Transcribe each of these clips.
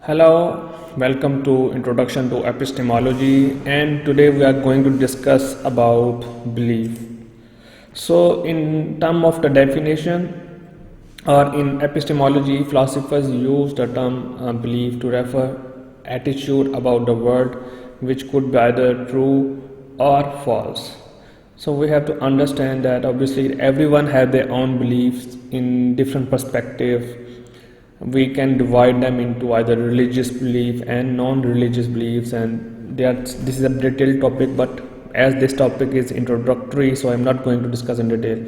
Hello, welcome to Introduction to Epistemology, and today we are going to discuss about belief. So, in term of the definition, or in epistemology, philosophers use the term belief to refer attitude about the world, which could be either true or false. So we have to understand that obviously everyone has their own beliefs in different perspectives. We can divide them into either religious belief and non-religious beliefs, and this is a detailed topic, but as this topic is introductory, so I'm not going to discuss in detail.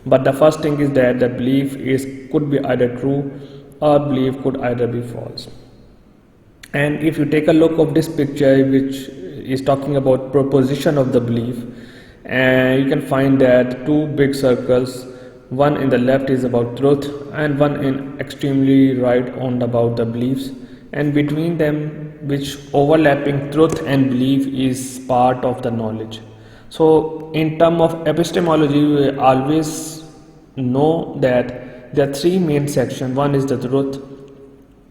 But the first thing is that the belief could be either true or belief could either be false. And if you take a look of this picture, which is talking about proposition of the belief, and you can find that two big circles, one in the left is about truth and one in extremely right on about the beliefs, and between them, which overlapping truth and belief is part of the knowledge. So in term of epistemology, we always know that there are three main sections. One is the truth,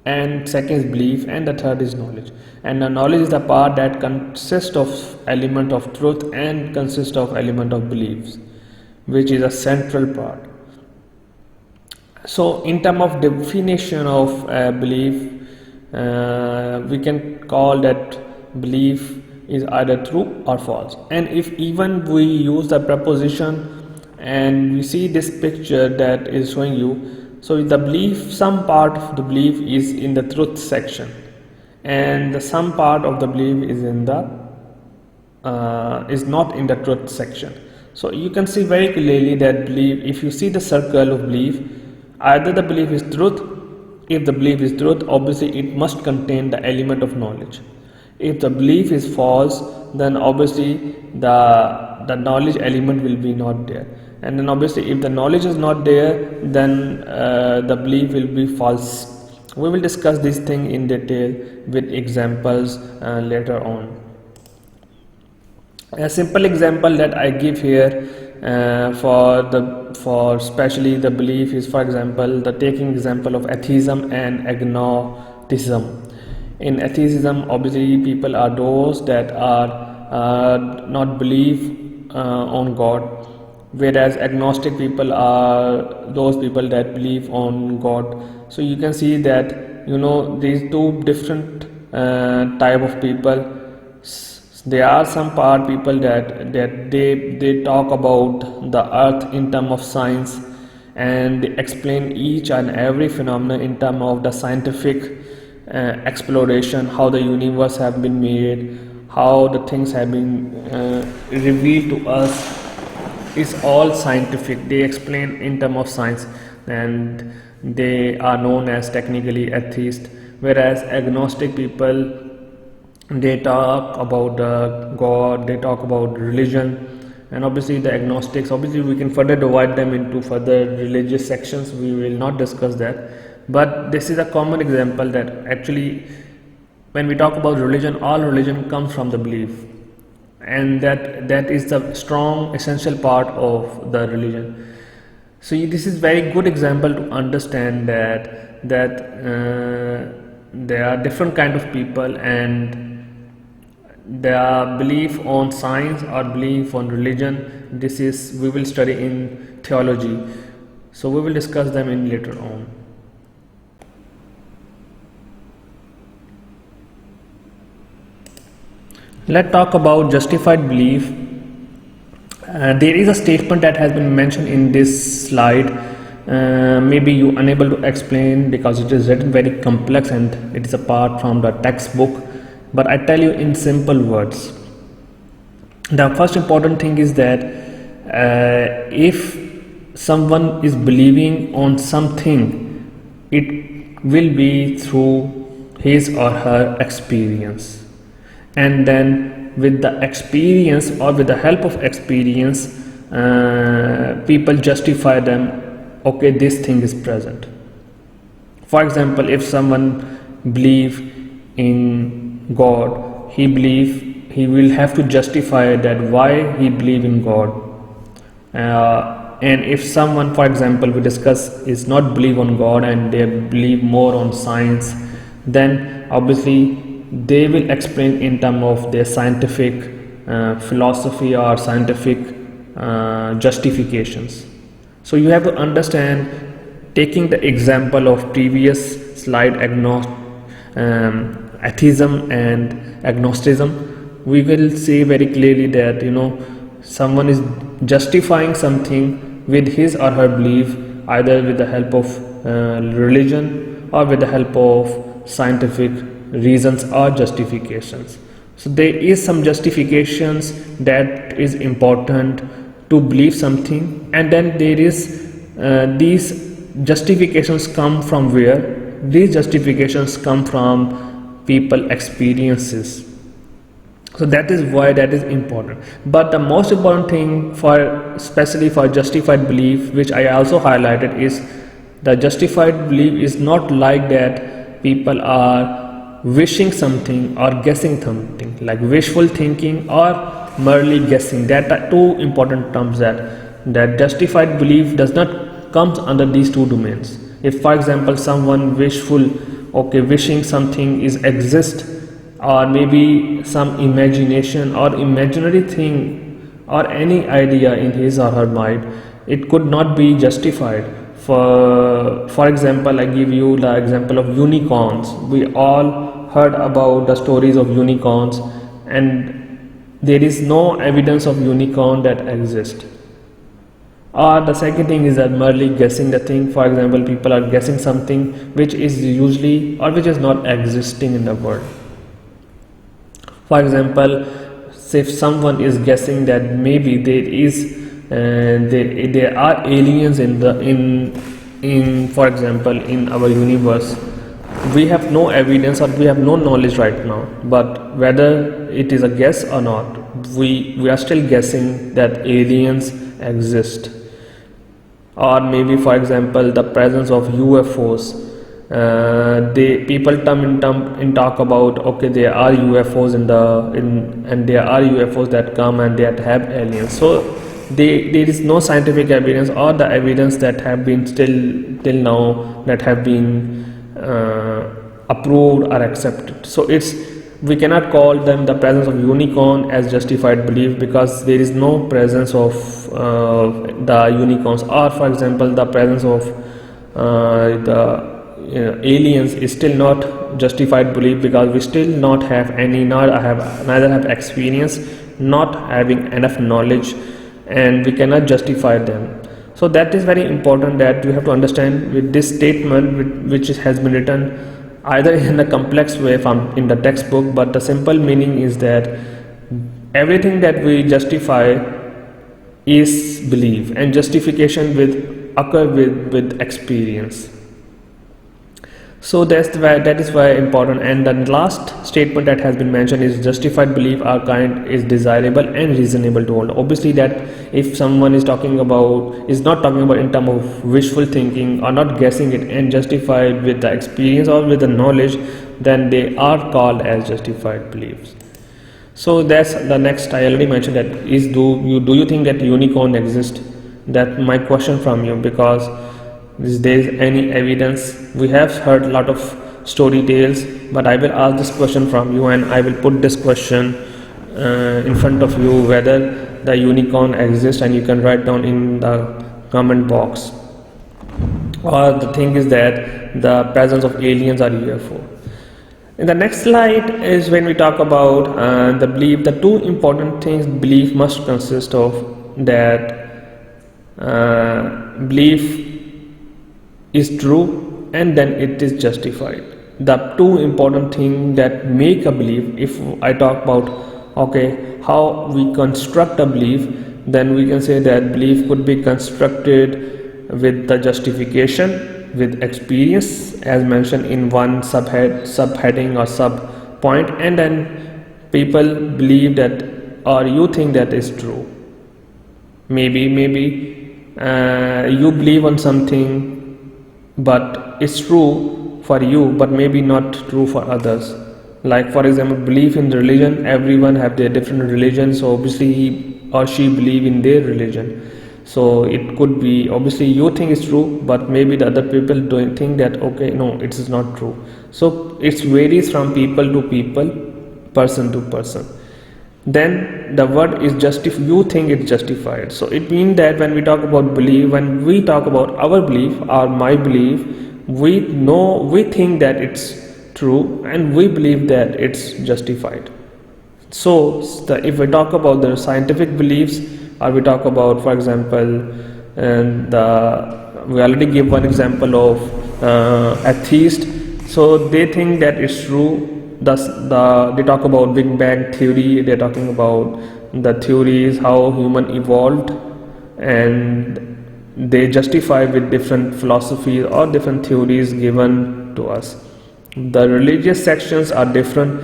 and second is belief, and the third is knowledge. And the knowledge is the part that consists of element of truth and consists of element of beliefs, which is a central part. So in terms of definition of belief, we can call that belief is either true or false. And if even we use the preposition and we see this picture that is showing you, so the belief, some part of the belief is in the truth section, and some part of the belief is in the is not in the truth section. So you can see very clearly that belief, if you see the circle of belief, either the belief is truth. If the belief is truth, obviously it must contain the element of knowledge. If the belief is false, then obviously the knowledge element will be not there. And then obviously if the knowledge is not there, then the belief will be false. We will discuss this thing in detail with examples later on. A simple example that I give here for especially the belief is, for example, the taking example of atheism and agnosticism. In atheism, obviously people are those that are not believe on God, whereas agnostic people are those people that believe on God. So you can see that these two different type of people. There are some part people that they talk about the earth in terms of science, and they explain each and every phenomenon in terms of the scientific exploration, how the universe have been made, how the things have been revealed to us. Is all scientific. They explain in terms of science, and they are known as technically atheist, whereas agnostic people, they talk about God, they talk about religion. And obviously the agnostics, obviously we can further divide them into further religious sections. We will not discuss that, but this is a common example that actually when we talk about religion, all religion comes from the belief, and that is the strong essential part of the religion. So this is very good example to understand that there are different kind of people, and their belief on science or belief on religion, this is we will study in theology, so we will discuss them in later on. Let's talk about justified belief. There is a statement that has been mentioned in this slide. Maybe you unable to explain because it is written very complex and it is apart from the textbook, but I tell you in simple words. The first important thing is that if someone is believing on something, it will be through his or her experience, and then with the experience or with the help of experience, people justify them, okay, this thing is present. For example, if someone believe in God, he will have to justify that why he believe in God. And if someone, for example, we discuss, is not believe on God and they believe more on science, then obviously they will explain in terms of their scientific philosophy or scientific justifications. So you have to understand, taking the example of previous slide, atheism and agnosticism, we will see very clearly that someone is justifying something with his or her belief, either with the help of religion or with the help of scientific reasons or justifications. So there is some justifications that is important to believe something, and then there is these justifications come from where? These justifications come from people experiences. So that is why that is important. But the most important thing, for especially for justified belief, which I also highlighted, is the justified belief is not like that people are wishing something or guessing something, like wishful thinking or merely guessing. That are two important terms, that justified belief does not comes under these two domains. If for example someone wishing something is exist, or maybe some imagination or imaginary thing or any idea in his or her mind, it could not be justified. For example, I give you the example of unicorns. We all heard about the stories of unicorns, and there is no evidence of unicorn that exist. Or the second thing is that merely guessing the thing. For example, people are guessing something which is usually or which is not existing in the world. For example, if someone is guessing that maybe there are aliens in for example in our universe, we have no evidence or we have no knowledge right now, but whether it is a guess or not, we are still guessing that aliens exist. Or maybe for example the presence of UFOs. People talk about, okay, there are UFOs and there are UFOs that come and that have aliens. So there is no scientific evidence, or the evidence that have been till now that have been approved or accepted. So we cannot call them the presence of unicorn as justified belief, because there is no presence of the unicorns, or for example the presence of the aliens is still not justified belief, because we still not have any, neither have experience, not having enough knowledge, and we cannot justify them. So that is very important, that you have to understand with this statement, which has been written either in a complex way from in the textbook, but the simple meaning is that everything that we justify is belief, and justification occur with experience. So that is why important. And the last statement that has been mentioned is justified belief are kind is desirable and reasonable to hold. Obviously, that if someone is not talking about in terms of wishful thinking or not guessing it, and justified with the experience or with the knowledge, then they are called as justified beliefs. So that's the next. I already mentioned that is do you think that unicorn exists? That my question from you, because is there any evidence? We have heard a lot of story tales, but I will ask this question from you, and I will put this question in front of you, whether the unicorn exists, and you can write down in the comment box. Or the thing is that the presence of aliens or UFO. In the next slide is when we talk about the belief. The two important things belief must consist of, that belief is true and then it is justified. The two important things that make a belief, if I talk about how we construct a belief, then we can say that belief could be constructed with the justification, with experience as mentioned in one subheading or sub point, and then people believe that, or you think that is true. Maybe you believe on something, but it's true for you, but maybe not true for others. Like for example, belief in religion, everyone have their different religions, so obviously he or she believe in their religion. So it could be, obviously you think it's true, but maybe the other people don't think that, okay, no, it is not true. So it varies from people to people, person to person. Then the word is you think it's justified. So it means that when we talk about belief, when we talk about our belief or my belief, we think that it's true and we believe that it's justified. So if we talk about the scientific beliefs, or we talk about, for example, we already give one example of atheist. So they think that it's true. Thus, they talk about Big Bang theory. They're talking about the theories how human evolved, and they justify with different philosophies or different theories given to us. The religious sections are different,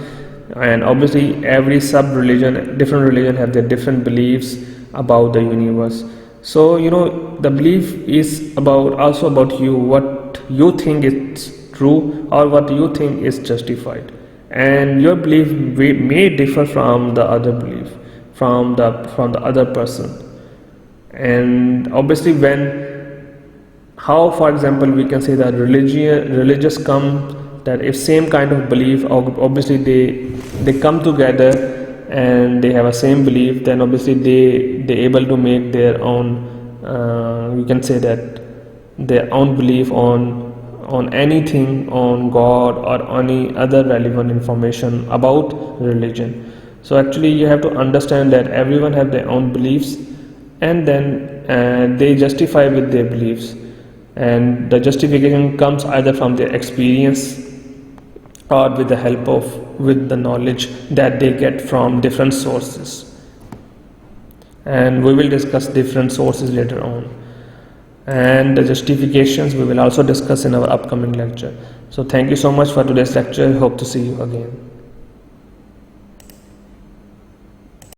and obviously every different religion have their different beliefs about the universe. So the belief is also about you, what you think is true or what you think is justified, and your belief may differ from the other belief, from the other person. And obviously for example, we can say that religious come, that if same kind of belief, obviously they come together and they have a same belief, then obviously they able to make their own, we can say that their own belief on anything, on God or any other relevant information about religion. So actually you have to understand that everyone have their own beliefs, and then they justify with their beliefs, and the justification comes either from their experience or with the help with the knowledge that they get from different sources. And we will discuss different sources later on, and the justifications we will also discuss in our upcoming lecture. So thank you so much for today's lecture. Hope to see you again.